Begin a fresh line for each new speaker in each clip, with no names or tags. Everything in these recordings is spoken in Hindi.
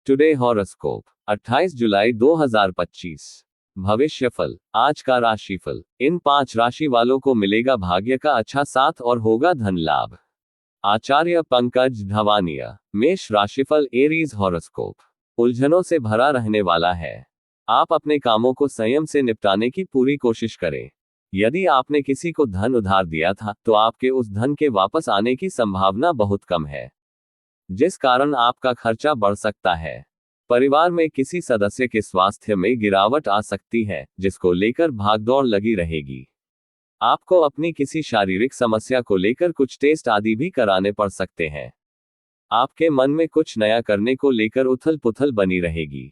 टुडे हॉरोस्कोप 28 जुलाई 2025। भविष्यफल। आज का राशिफल। इन 5 राशि वालों को मिलेगा भाग्य का अच्छा साथ और होगा धन लाभ। आचार्य पंकज धवानिया। मेष राशिफल। एरीज हॉरोस्कोप उलझनों से भरा रहने वाला है। आप अपने कामों को संयम से निपटाने की पूरी कोशिश करें। यदि आपने किसी को धन उधार दिया था तो आपके उस धन के वापस आने की संभावना बहुत कम है, जिस कारण आपका खर्चा बढ़ सकता है। परिवार में किसी सदस्य के स्वास्थ्य में गिरावट आ सकती है, जिसको लेकर भागदौड़ लगी रहेगी। आपको अपनी किसी शारीरिक समस्या को लेकर कुछ टेस्ट आदि भी कराने पड़ सकते हैं। आपके मन में कुछ नया करने को लेकर उथल पुथल बनी रहेगी।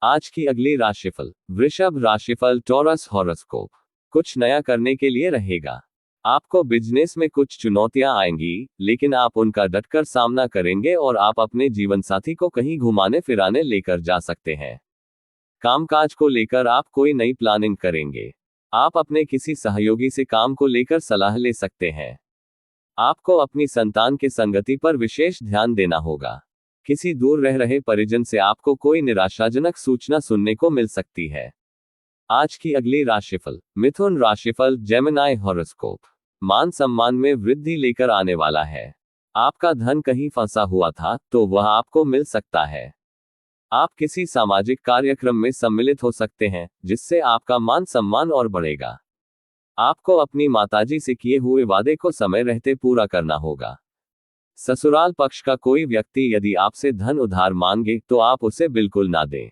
आज की अगली राशिफल। वृषभ राशिफल। टॉरस हॉरोस्कोप कुछ नया करने के लिए रहेगा। आपको बिजनेस में कुछ चुनौतियां आएंगी, लेकिन आप उनका डटकर सामना करेंगे और आप अपने जीवन साथी को कहीं घुमाने फिराने लेकर जा सकते हैं। कामकाज को लेकर आप कोई नई प्लानिंग करेंगे। आप अपने किसी सहयोगी से काम को लेकर सलाह ले सकते हैं। आपको अपनी संतान के संगति पर विशेष ध्यान देना होगा। किसी दूर रह रहे परिजन से आपको कोई निराशाजनक सूचना सुनने को मिल सकती है। आज की अगली राशिफल। मिथुन राशिफल। जेमिनाई हॉरोस्कोप मान सम्मान में वृद्धि लेकर आने वाला है। आपका धन कहीं फंसा हुआ था तो वह आपको मिल सकता है। आप किसी सामाजिक कार्यक्रम में सम्मिलित हो सकते हैं, जिससे आपका मान सम्मान और बढ़ेगा। आपको अपनी माताजी से किए हुए वादे को समय रहते पूरा करना होगा। ससुराल पक्ष का कोई व्यक्ति यदि आपसे धन उधार मांगे तो आप उसे बिल्कुल ना दें,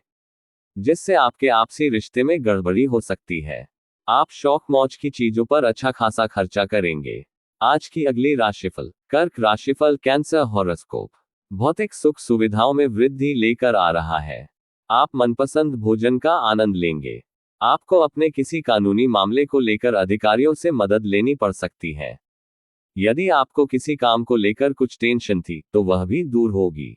जिससे आपके आपसी रिश्ते में गड़बड़ी हो सकती है। आप शौक मौज की चीजों पर अच्छा खासा खर्चा करेंगे। आज की अगली राशिफल। कर्क राशिफल। कैंसर हॉरोस्कोप भौतिक सुख सुविधाओं में वृद्धि लेकर आ रहा है। आप मनपसंद भोजन का आनंद लेंगे। आपको अपने किसी कानूनी मामले को लेकर अधिकारियों से मदद लेनी पड़ सकती है। यदि आपको किसी काम को लेकर कुछ टेंशन थी तो वह भी दूर होगी।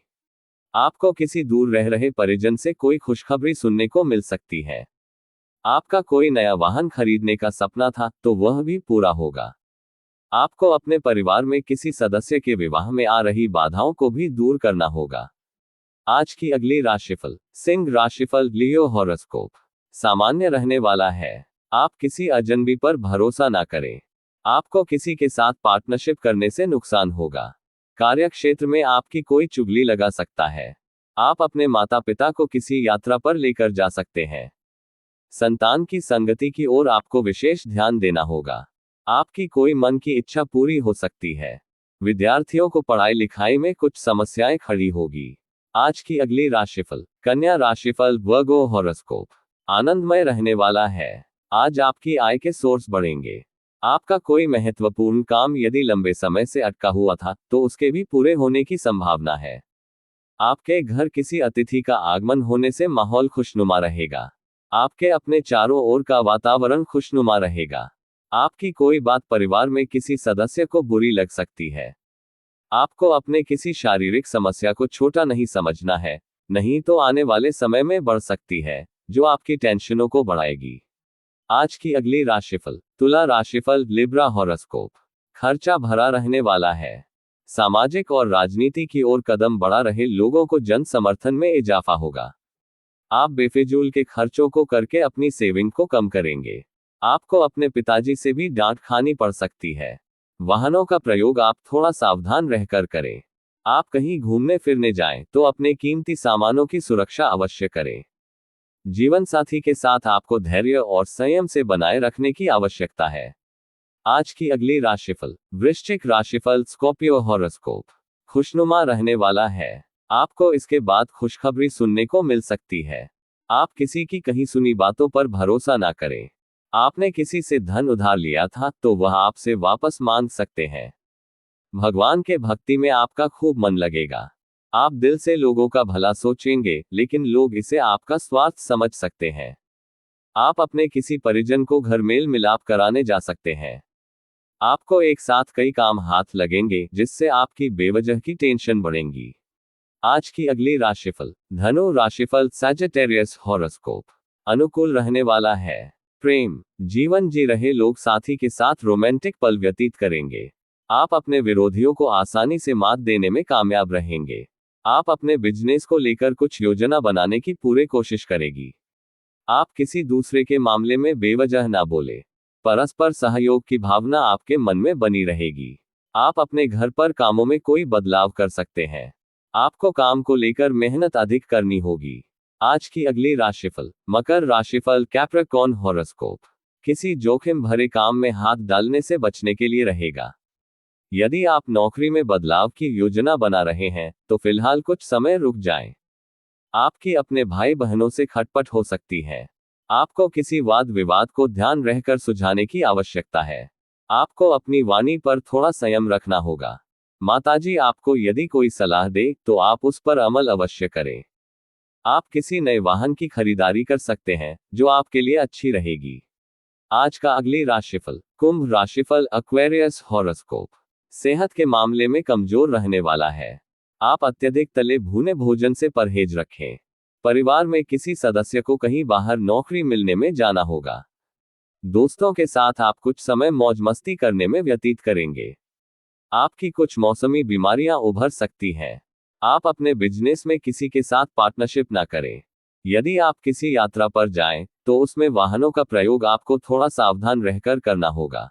आपको किसी दूर रह रहे परिजन से कोई खुशखबरी सुनने को मिल सकती है। आपका कोई नया वाहन खरीदने का सपना था तो वह भी पूरा होगा। आपको अपने परिवार में किसी सदस्य के विवाह में आ रही बाधाओं को भी दूर करना होगा। आज की अगली राशिफल। सिंह राशिफल। लियो हॉरोस्कोप सामान्य रहने वाला है। आप किसी अजनबी पर भरोसा ना करें। आपको किसी के साथ पार्टनरशिप करने से नुकसान होगा। कार्यक्षेत्र में आपकी कोई चुगली लगा सकता है। आप अपने माता पिता को किसी यात्रा पर लेकर जा सकते हैं। संतान की संगति की ओर आपको विशेष ध्यान देना होगा। आपकी कोई मन की इच्छा पूरी हो सकती है। विद्यार्थियों को पढ़ाई लिखाई में कुछ समस्याएं खड़ी होगी। आज की अगली राशिफल। कन्या राशिफल। वर्गो हॉरोस्कोप आनंदमय रहने वाला है। आज आपकी आय के सोर्स बढ़ेंगे। आपका कोई महत्वपूर्ण काम यदि लंबे समय से अटका हुआ था तो उसके भी पूरे होने की संभावना है। आपके घर किसी अतिथि का आगमन होने से माहौल खुशनुमा रहेगा। आपके अपने चारों ओर का वातावरण खुशनुमा रहेगा। आपकी कोई बात परिवार में किसी सदस्य को बुरी लग सकती है। आपको अपने किसी शारीरिक समस्या को छोटा नहीं समझना है, नहीं तो आने वाले समय में बढ़ सकती है, जो आपकी टेंशनों को बढ़ाएगी। आज की अगली राशिफल। तुला राशिफल। लिब्रा हॉरोस्कोप खर्चा भरा रहने वाला है। सामाजिक और राजनीति की ओर कदम बढ़ा रहे लोगों को जन समर्थन में इजाफा होगा। आप बेफिजूल के खर्चों को करके अपनी सेविंग को कम करेंगे। आपको अपने पिताजी से भी डांट खानी पड़ सकती है। वाहनों का प्रयोग आप थोड़ा सावधान रहकर करें। आप कहीं घूमने फिरने जाएं तो अपने कीमती सामानों की सुरक्षा अवश्य करें। जीवन साथी के साथ आपको धैर्य और संयम से बनाए रखने की आवश्यकता है। आज की अगली राशिफल। वृश्चिक राशिफल। स्कॉर्पियो हॉरोस्कोप खुशनुमा रहने वाला है। आपको इसके बाद खुशखबरी सुनने को मिल सकती है। आप किसी की कहीं सुनी बातों पर भरोसा ना करें। आपने किसी से धन उधार लिया था तो वह आपसे वापस मांग सकते हैं। भगवान के भक्ति में आपका खूब मन लगेगा। आप दिल से लोगों का भला सोचेंगे, लेकिन लोग इसे आपका स्वार्थ समझ सकते हैं। आप अपने किसी परिजन को घर मेल मिलाप कराने जा सकते हैं। आपको एक साथ कई काम हाथ लगेंगे, जिससे आपकी बेवजह की टेंशन बढ़ेगी। आज की अगली राशिफल। धनु राशिफल। सैजिटेरियस हॉरोस्कोप अनुकूल रहने वाला है। प्रेम जीवन जी रहे लोग साथी के साथ रोमांटिक पल व्यतीत करेंगे। आप अपने विरोधियों को आसानी से मात देने में कामयाब रहेंगे। आप अपने बिजनेस को लेकर कुछ योजना बनाने की पूरी कोशिश करेगी। आप किसी दूसरे के मामले में बेवजह ना बोले। परस्पर सहयोग की भावना आपके मन में बनी रहेगी। आप अपने घर पर कामों में कोई बदलाव कर सकते हैं। आपको काम को लेकर मेहनत अधिक करनी होगी। आज की अगली राशिफल। मकर राशिफल, कैप्रिकॉर्न हॉरोस्कोप। किसी जोखिम भरे काम में हाथ डालने से बचने के लिए रहेगा। यदि आप नौकरी में बदलाव की योजना बना रहे हैं, तो फिलहाल कुछ समय रुक जाएं। आपकी अपने भाई बहनों से खटपट हो सकती है। आपको किसी वाद विवाद को ध्यान रहकर सुलझाने की आवश्यकता है। आपको अपनी वाणी पर थोड़ा संयम रखना होगा। माताजी आपको यदि कोई सलाह दे तो आप उस पर अमल अवश्य करें। आप किसी नए वाहन की खरीदारी कर सकते हैं, जो आपके लिए अच्छी रहेगी। आज का अगली राशिफल। कुंभ राशिफल, एक्वेरियस हॉरोस्कोप। सेहत के मामले में कमजोर रहने वाला है। आप अत्यधिक तले भुने भोजन से परहेज रखें। परिवार में किसी सदस्य को कहीं बाहर नौकरी मिलने में जाना होगा। दोस्तों के साथ आप कुछ समय मौज मस्ती करने में व्यतीत करेंगे। आपकी कुछ मौसमी बीमारियां उभर सकती हैं। आप अपने बिजनेस में किसी के साथ पार्टनरशिप ना करें। यदि आप किसी यात्रा पर जाएं, तो उसमें वाहनों का प्रयोग आपको थोड़ा सावधान रहकर करना होगा।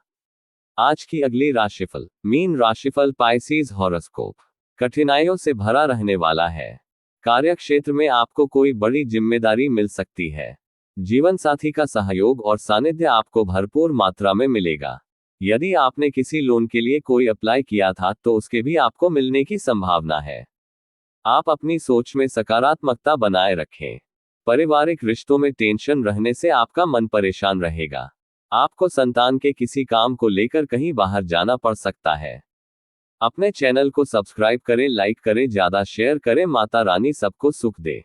आज की अगली राशिफल। मीन राशिफल, पाइसेस हॉरोस्कोप। कठिनाइयों से भरा रहने वाला है। कार्यक्षेत्र में आपको कोई बड़ी जिम्मेदारी मिल सकती है। जीवन साथी का सहयोग और सानिध्य आपको भरपूर मात्रा में मिलेगा। यदि आपने किसी लोन के लिए कोई अप्लाई किया था, तो उसके भी आपको मिलने की संभावना है। आप अपनी सोच में सकारात्मकता बनाए रखें। पारिवारिक रिश्तों में टेंशन रहने से आपका मन परेशान रहेगा। आपको संतान के किसी काम को लेकर कहीं बाहर जाना पड़ सकता है। अपने चैनल को सब्सक्राइब करें, लाइक करें, ज्यादा शेयर करें। माता रानी सबको सुख दे।